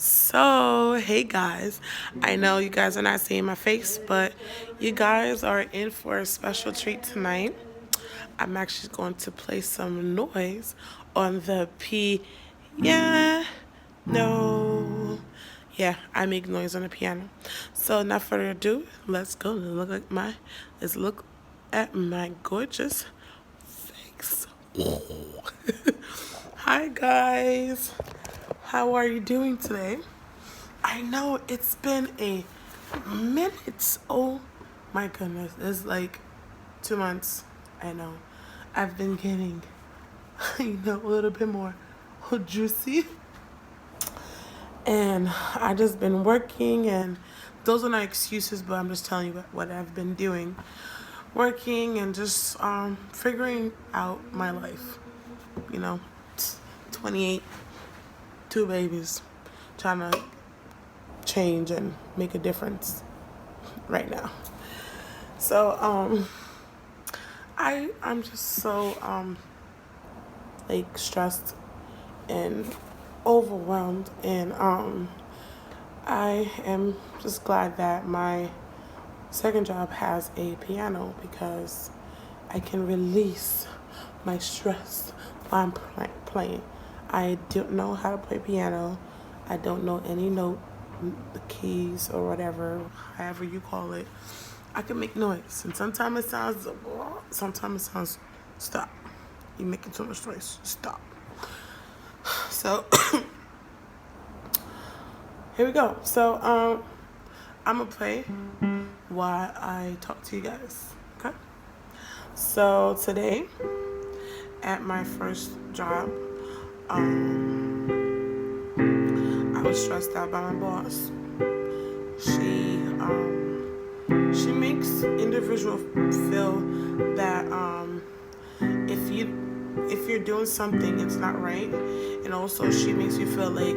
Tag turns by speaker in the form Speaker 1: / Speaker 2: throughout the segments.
Speaker 1: So, hey guys, I know you guys are not seeing my face, but you guys are in for a special treat tonight. I'm actually going to play some noise on the piano. Yeah, I make noise on the piano. So, not further ado, let's go. Let's look at my gorgeous face. Hi guys, how are you doing today? I know it's been a minute. Oh my goodness. It's like 2 months. I know. I've been getting, a little bit more juicy. And I just been working, and those are not excuses, but I'm just telling you what I've been doing. Working and just figuring out my life. You know, 28, two babies, trying to change and make a difference right now. So I'm just so like stressed and overwhelmed, and I am just glad that my second job has a piano because I can release my stress while I'm playing. I don't know how to play piano. I don't know any note, the keys or whatever, however you call it. I can make noise, and sometimes it sounds, sometimes it sounds, stop. You're making too much noise. Stop. So here we go. So I'm gonna play while I talk to you guys. Okay. So today, at my first job, I was stressed out by my boss. She makes individual feel that if you're doing something, it's not right, and also she makes you feel like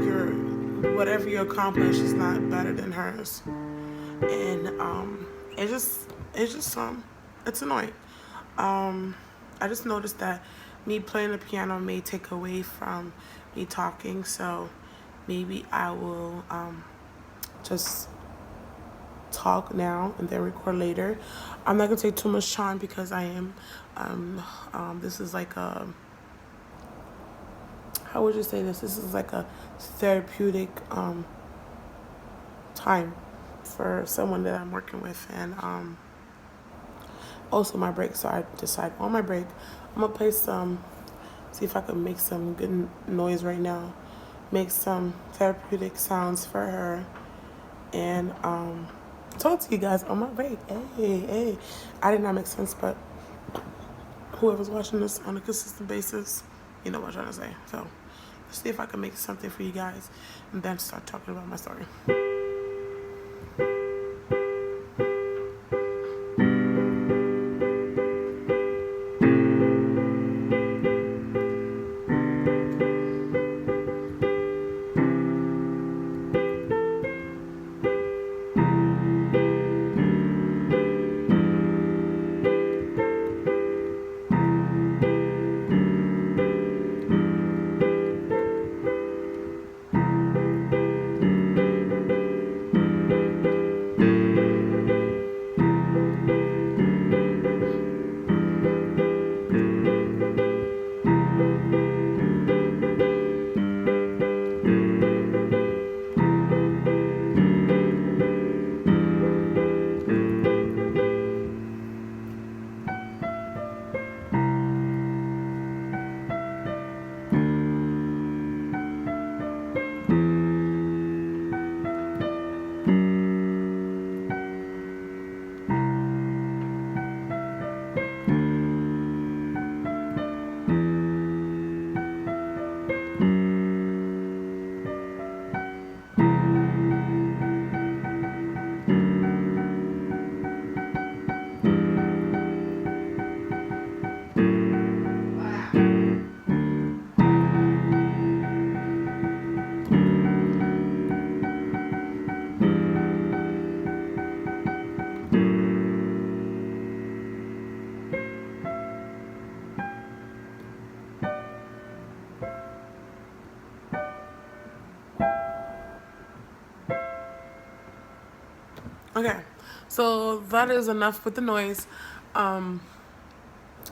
Speaker 1: your whatever you accomplish is not better than hers, and it's annoying. I just noticed that me playing the piano may take away from me talking, so maybe I will just talk now and then record later. I'm not gonna take too much time because I am. This is like a. How would you say this? This is like a therapeutic time for someone that I'm working with, and also my break. So I decided on my break, I'm gonna play some. See if I can make some good noise right now. Make some therapeutic sounds for her, and talk to you guys on my break. Hey. I did not make sense, but whoever's watching this on a consistent basis, you know what I'm trying to say. So let's see if I can make something for you guys and then start talking about my story. Okay, so that is enough with the noise. Um,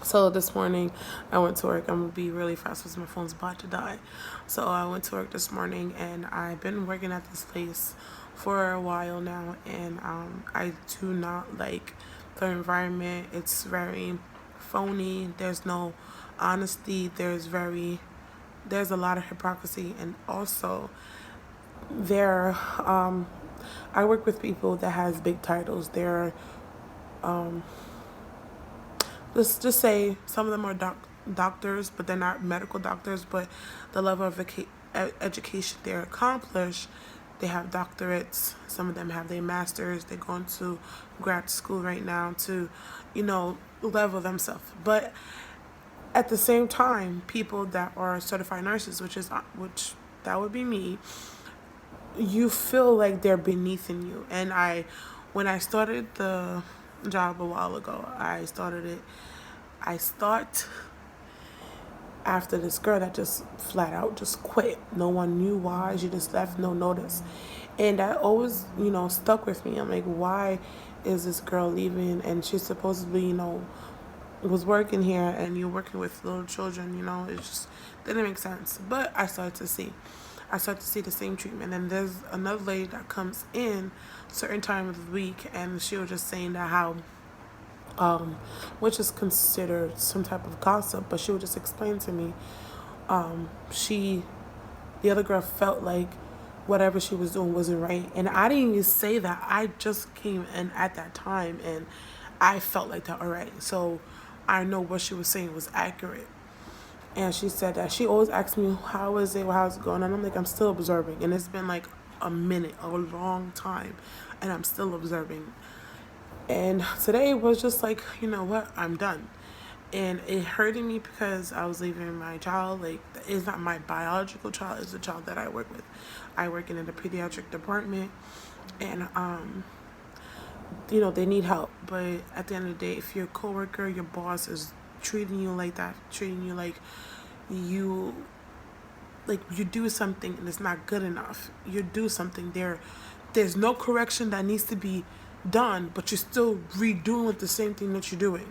Speaker 1: so this morning I went to work. I'm gonna be really fast because my phone's about to die. So I went to work this morning and I've been working at this place for a while now, and I do not like the environment. It's very phony. There's no honesty. There's a lot of hypocrisy, and also there I work with people that has big titles. They're let's just say some of them are doctors, but they're not medical doctors. But the level of education they're accomplished, they have doctorates. Some of them have their masters. They're going to grad school right now to, level themselves. But at the same time, people that are certified nurses, which that would be me, you feel like they're beneath in you. And when I started the job a while ago, I start after this girl that just flat out just quit. No one knew why. She just left, no notice. And that always, stuck with me. I'm like, why is this girl leaving? And she's supposedly, was working here, and you're working with little children, it just didn't make sense. But I started to see the same treatment. And there's another lady that comes in certain time of the week, and she was just saying that how which is considered some type of gossip, but she would just explain to me, she the other girl felt like whatever she was doing wasn't right. And I didn't even say that. I just came in at that time, and I felt like that already. So I know what she was saying was accurate. And she said that she always asks me, how is it, how's it going? And I'm like, I'm still observing. And it's been like a minute, a long time, and I'm still observing. And today was just like, you know what, I'm done. And it hurted me because I was leaving my child. Like, it's not my biological child, it's the child that I work with. I work in the pediatric department, and they need help. But at the end of the day, if your coworker, your boss is treating you like that, treating you you you do something and it's not good enough, you do something there's no correction that needs to be done, but you're still redoing with the same thing that you're doing.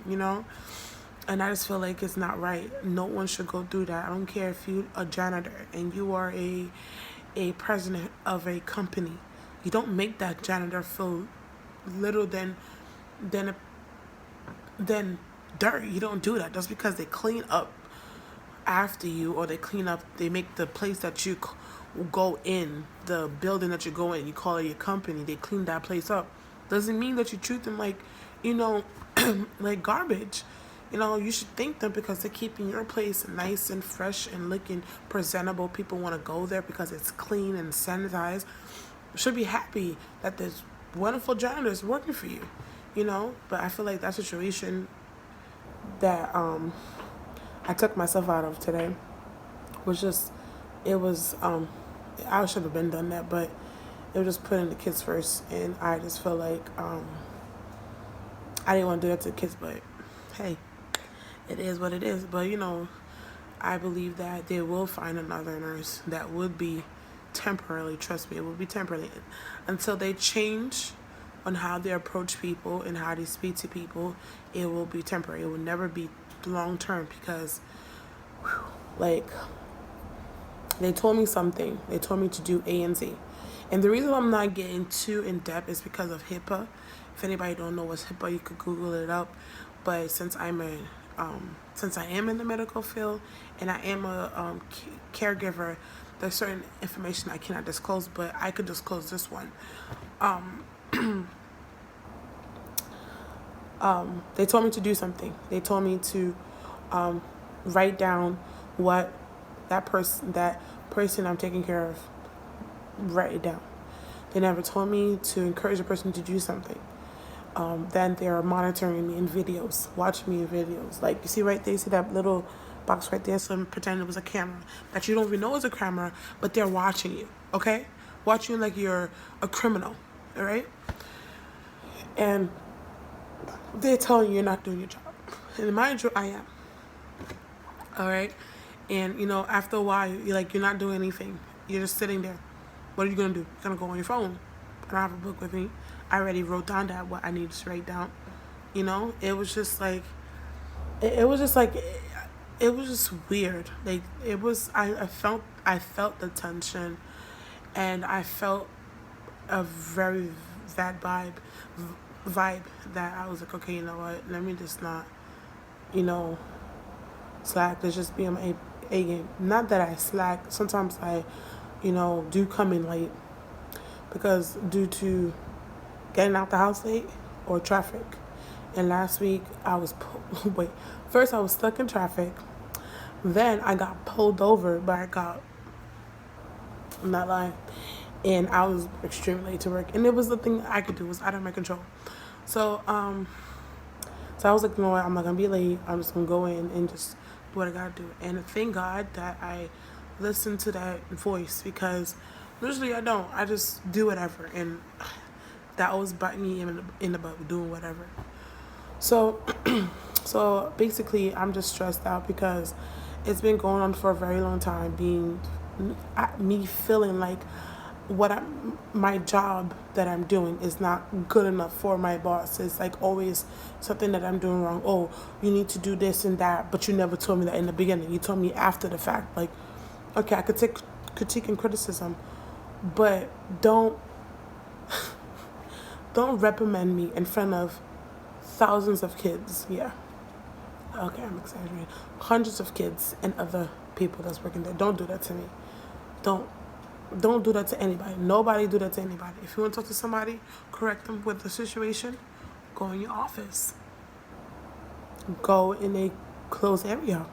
Speaker 1: And I just feel like it's not right. No one should go through that. I don't care if you're a janitor and you are a president of a company. You don't make that janitor feel little than than dirt. You don't do that. Just because they clean up after you, or they make the place that you go in, the building that you go in, you call it your company, they clean that place up, doesn't mean that you treat them like, like garbage. You should thank them because they're keeping your place nice and fresh and looking presentable. People want to go there because it's clean and sanitized. You should be happy that there's wonderful janitors working for you. But I feel like that situation that I took myself out of today was just, it was, I should have been done that, but it was just putting the kids first. And I just feel like I didn't want to do that to the kids, but hey, it is what it is. But I believe that they will find another nurse that would be temporarily. Trust me, it will be temporarily until they change on how they approach people and how they speak to people. It will be temporary. It will never be long term because, like, they told me something. They told me to do A and Z. And the reason I'm not getting too in depth is because of HIPAA. If anybody don't know what's HIPAA, you could Google it up. But since I am in the medical field and I am a caregiver, there's certain information I cannot disclose, but I could disclose this one. They told me to do something. They told me to write down what that person I'm taking care of, write it down. They never told me to encourage a person to do something. Then they're monitoring me in videos, watching me in videos. Like, you see right there, you see that little box right there? So pretend it was a camera that you don't even know is a camera, but they're watching you, okay? Watching you like you're a criminal, all right? And they're telling you you're not doing your job. And mind you, I am. All right? And, after a while, you're not doing anything. You're just sitting there. What are you going to do? You're going to go on your phone. I don't have a book with me. I already wrote down that what I needed to write down. You know, it was just like it was just like it was just weird. Like it was I felt the tension, and I felt a very bad vibe that I was like, okay, you know what? Let me just not, you know, slack. Let's just be on my A game. Not that I slack. Sometimes I, do come in late because due to getting out the house late or traffic. And last week I was wait. First I was stuck in traffic. Then I got pulled over by a cop. I'm not lying. And I was extremely late to work. And it was the thing I could do. It was out of my control. So so I was like, you know what, I'm not gonna be late. I'm just gonna go in and just do what I gotta do. And thank God that I listened to that voice, because usually I don't. I just do whatever, and that always bite me in the butt doing whatever. So so basically, I'm just stressed out because it's been going on for a very long time. Me feeling like my job that I'm doing is not good enough for my boss. It's like always something that I'm doing wrong. Oh, you need to do this and that, but you never told me that in the beginning. You told me after the fact. Like, okay, I could take critique and criticism, but don't reprimand me in front of thousands of kids. Yeah, okay, I'm exaggerating. Hundreds of kids and other people that's working there. Don't do that to me. Don't don't do that to anybody. Nobody do that to anybody. If you want to talk to somebody, correct them with the situation. Go in your office. Go in a closed area.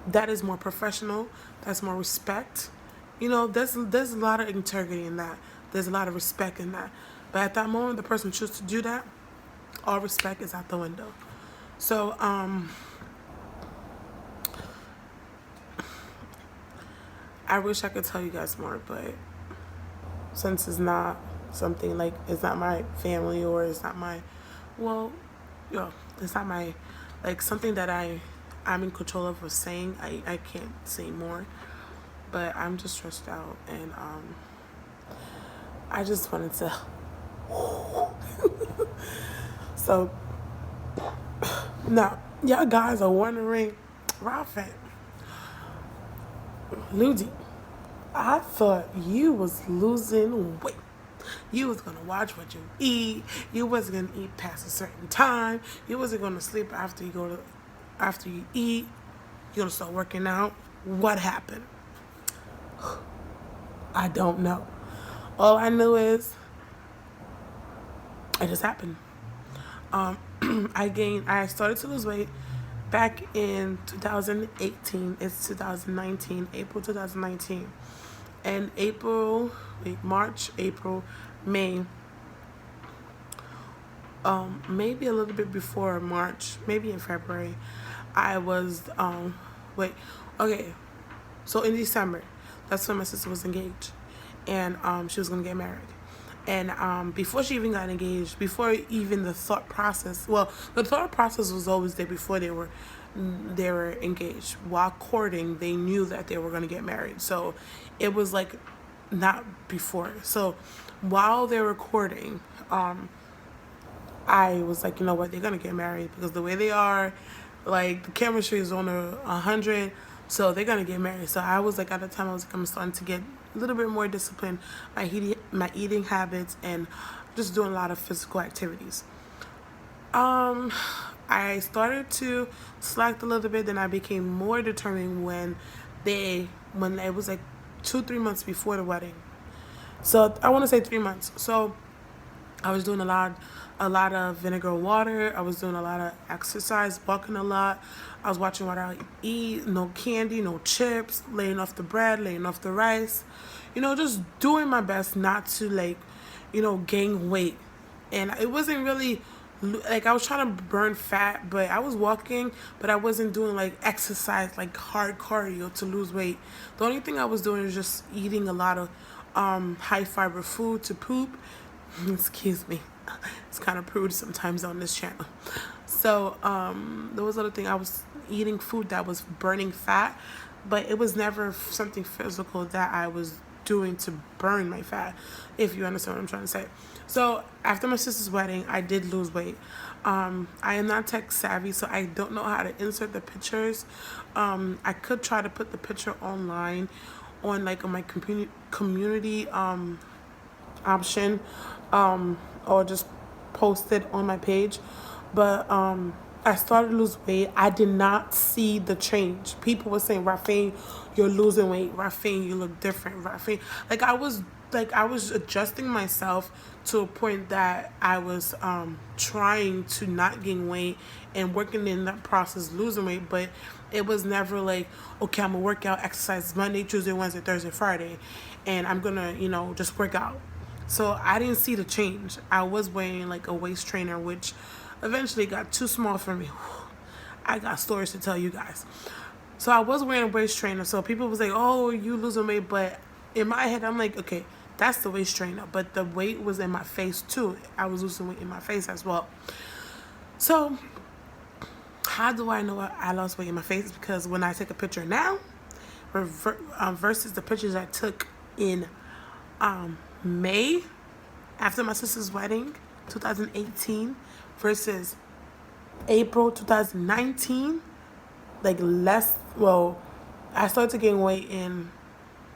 Speaker 1: That is more professional. That's more respect. There's a lot of integrity in that. There's a lot of respect in that. But at that moment, the person chooses to do that. All respect is out the window. So I wish I could tell you guys more, but since it's not something like it's not my family, or it's not my, well, it's not my, like, something that I'm in control of saying. I can't say more, but I'm just stressed out, and I just wanted to. So now y'all guys are wondering, Ralph, Ludi, I thought you was losing weight. You was gonna watch what you eat. You wasn't gonna eat past a certain time. You wasn't gonna sleep after you eat. You're gonna start working out. What happened? I don't know. All I know is it just happened. I started to lose weight back in 2018. It's 2019, April 2019. And March, April, May, maybe a little bit before March, maybe in February, I was, okay, so in December, that's when my sister was engaged, and she was going to get married. And before she even got engaged, before even the thought process, the thought process was always there before they were engaged. While courting, they knew that they were going to get married. So it was like not before. So while they were courting, I was like, you know what, they're going to get married, because the way they are, like, the chemistry is on 100, so they're going to get married. So I was like, at the time, I was like, I'm starting to get a little bit more disciplined, my eating habits, and just doing a lot of physical activities. I started to slack a little bit, then I became more determined when it was like 2-3 months before the wedding. So I want to say 3 months. So I was doing a lot of vinegar water. I was doing a lot of exercise, walking a lot. I was watching what I eat, no candy, no chips, laying off the bread, laying off the rice. Just doing my best not to, gain weight. And it wasn't really, like, I was trying to burn fat, but I was walking, but I wasn't doing, like, exercise, like hard cardio to lose weight. The only thing I was doing is just eating a lot of high fiber food to poop. Excuse me. It's kind of prude sometimes on this channel. So there was other thing. I was eating food that was burning fat, but it was never something physical that I was doing to burn my fat, if you understand what I'm trying to say. So after my sister's wedding, I did lose weight. I am not tech savvy, so I don't know how to insert the pictures. I could try to put the picture online on like on my community option, or just post it on my page. But I started to lose weight. I did not see the change. People were saying, Rafine, you're losing weight. Rafine, you look different. Rafine, I was adjusting myself to a point that I was trying to not gain weight and working in that process losing weight, but it was never like, okay, I'm gonna work out, exercise Monday, Tuesday, Wednesday, Thursday, Friday, and I'm gonna, just work out. So I didn't see the change. I was wearing like a waist trainer, which eventually got too small for me. I got stories to tell you guys. So I was wearing a waist trainer. So people was like, oh, you losing weight. But in my head, I'm like, okay, that's the waist trainer. But the weight was in my face too. I was losing weight in my face as well. So how do I know I lost weight in my face? Because when I take a picture now, versus the pictures I took in May after my sister's wedding, 2018, versus April 2019, like I started to gain weight in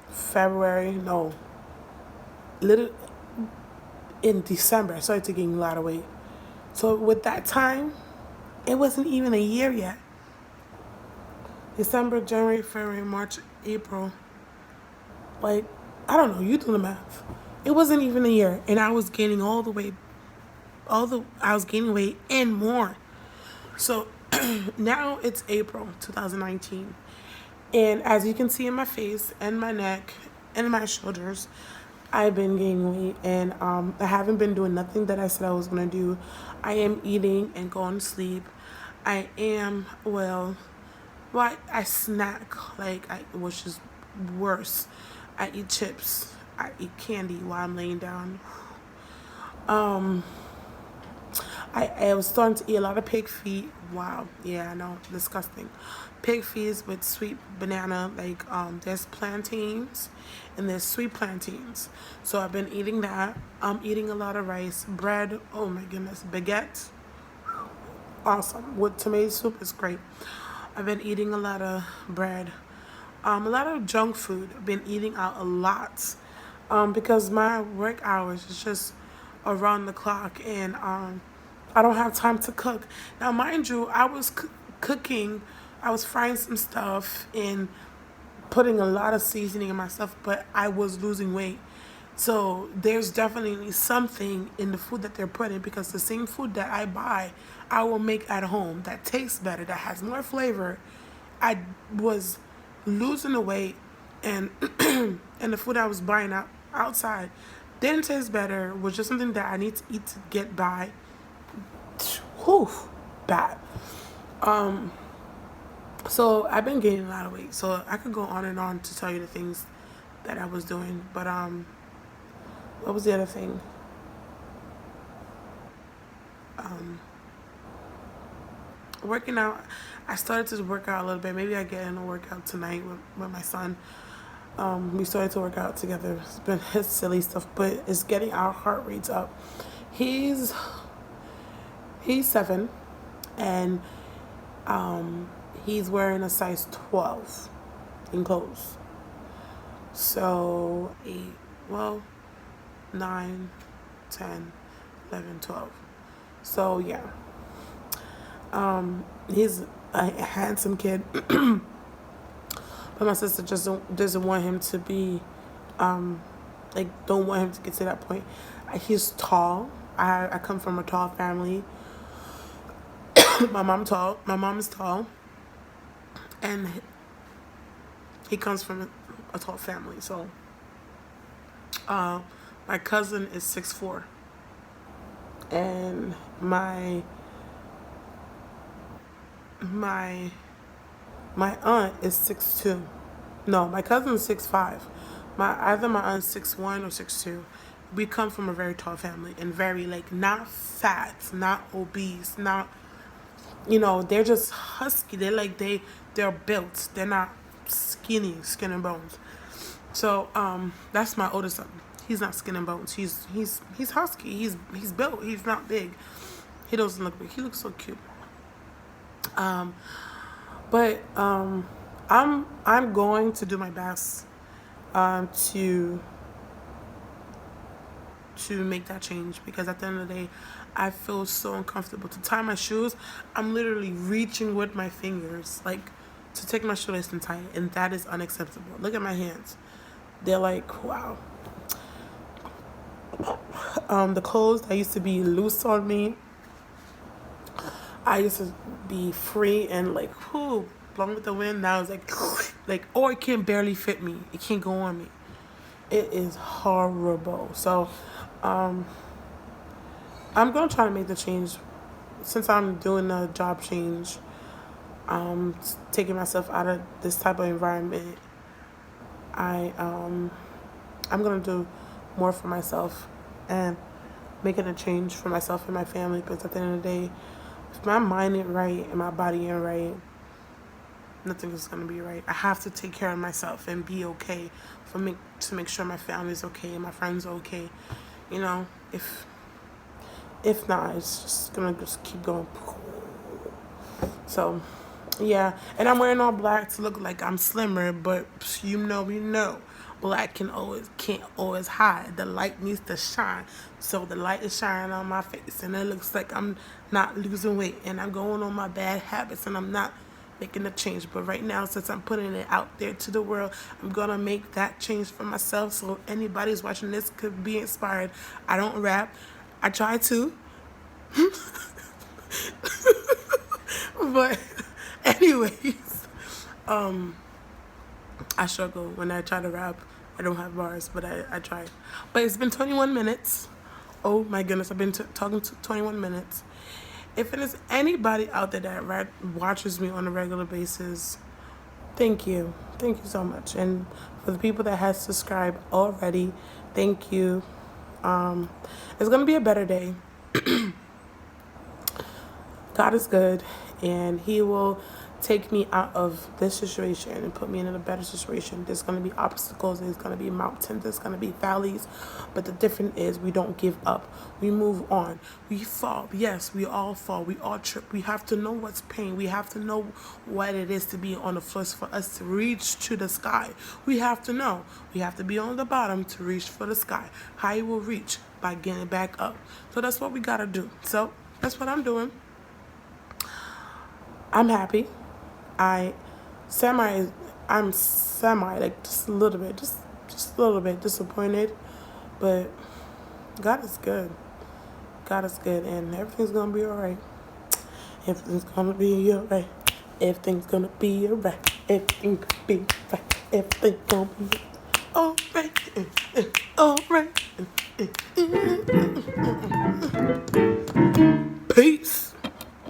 Speaker 1: February, no, little in December. I started to gain a lot of weight. So with that time, it wasn't even a year yet. December, January, February, March, April. Like, I don't know, you do the math. It wasn't even a year, and I was gaining all the weight, I was gaining weight and more. So now it's April 2019, and as you can see in my face and my neck and my shoulders, I've been gaining weight, and I haven't been doing nothing that I said I was gonna do. I am eating and going to sleep. I am I snack which is worse. I eat chips. I eat candy while I'm laying down. I was starting to eat a lot of pig feet. Wow, yeah, I know, disgusting. Pig feet with sweet banana. There's plantains and there's sweet plantains. So I've been eating that. I'm eating a lot of rice, bread. Oh my goodness, baguette. Awesome. With tomato soup is great. I've been eating a lot of bread. A lot of junk food. I've been eating out a lot. Because my work hours is just around the clock, and I don't have time to cook. Now, mind you, I was cooking, I was frying some stuff and putting a lot of seasoning in my stuff, but I was losing weight. So there's definitely something in the food that they're putting, because the same food that I buy, I will make at home that tastes better, that has more flavor. I was losing the weight, and and the food I was buying outside didn't taste better, was just something that I need to eat to get by. Whew, bad. So I've been gaining a lot of weight. So I could go on and on to tell you the things that I was doing. But what was the other thing? Working out. I started to work out a little bit. Maybe I get in a workout tonight with my son. We started to work out together. It's been his silly stuff, but it's getting our heart rates up. He's 7, and he's wearing a size 12 in clothes. So 8, 9, 10, 11, 12. So yeah. He's a handsome kid. But my sister just doesn't want him to be, don't want him to get to that point. He's tall. I come from a tall family. My mom is tall, and he comes from a tall family. So, my cousin is 6'4", and my aunt is 6'2". No, my cousin is 6'5". Either my aunt's 6'1" or 6'2". We come from a very tall family, and very not fat, not obese, not they're just husky. They're built. They're not skin and bones. So that's my oldest son. He's not skin and bones. He's husky. He's built. He's not big. He doesn't look big. He looks so cute. But I'm going to do my best to make that change, because at the end of the day, I feel so uncomfortable to tie my shoes. I'm literally reaching with my fingers, like, to take my shoelace and tie it, and that is unacceptable. Look at my hands; they're like, wow. The clothes that used to be loose on me, I used to be free and like, whoo, blown with the wind. Now it's like, or it can barely fit me. It can't go on me. It is horrible. So, I'm gonna try to make the change. Since I'm doing a job change, taking myself out of this type of environment, I'm gonna do more for myself and making a change for myself and my family. Because at the end of the day, if my mind ain't right and my body ain't right, nothing is gonna be right. I have to take care of myself and be okay to make sure my family's okay and my friends are okay. You know, if not, it's just gonna just keep going. So, yeah, and I'm wearing all black to look like I'm slimmer, but you know, black can't always hide. The light needs to shine, so the light is shining on my face, and it looks like I'm not losing weight, and I'm going on my bad habits, and I'm not making a change. But right now, since I'm putting it out there to the world, I'm gonna make that change for myself. So anybody's watching this could be inspired. I don't rap. I try to. But anyways, I struggle when I try to rap. I don't have bars, but I try. But it's been 21 minutes. Oh my goodness, I've been talking to 21 minutes. If it is anybody out there that watches me on a regular basis, thank you. Thank you so much. And for the people that has subscribed already, thank you. It's going to be a better day. God is good, and He will take me out of this situation and put me in a better situation. There's going to be obstacles, there's going to be mountains, there's going to be valleys, but the difference is we don't give up. We move on. We fall. Yes, we all fall. We all trip. We have to know what's pain. We have to know what it is to be on the floor for us to reach to the sky. We have to know. We have to be on the bottom to reach for the sky. How you will reach? By getting back up. So that's what we got to do. So that's what I'm doing. I'm happy. I'm semi, like, just a little bit disappointed, but God is good. God is good, and everything's gonna be alright. Everything's gonna be alright. Everything's gonna be alright. Everything's gonna be right. Everything's gonna be alright. Alright.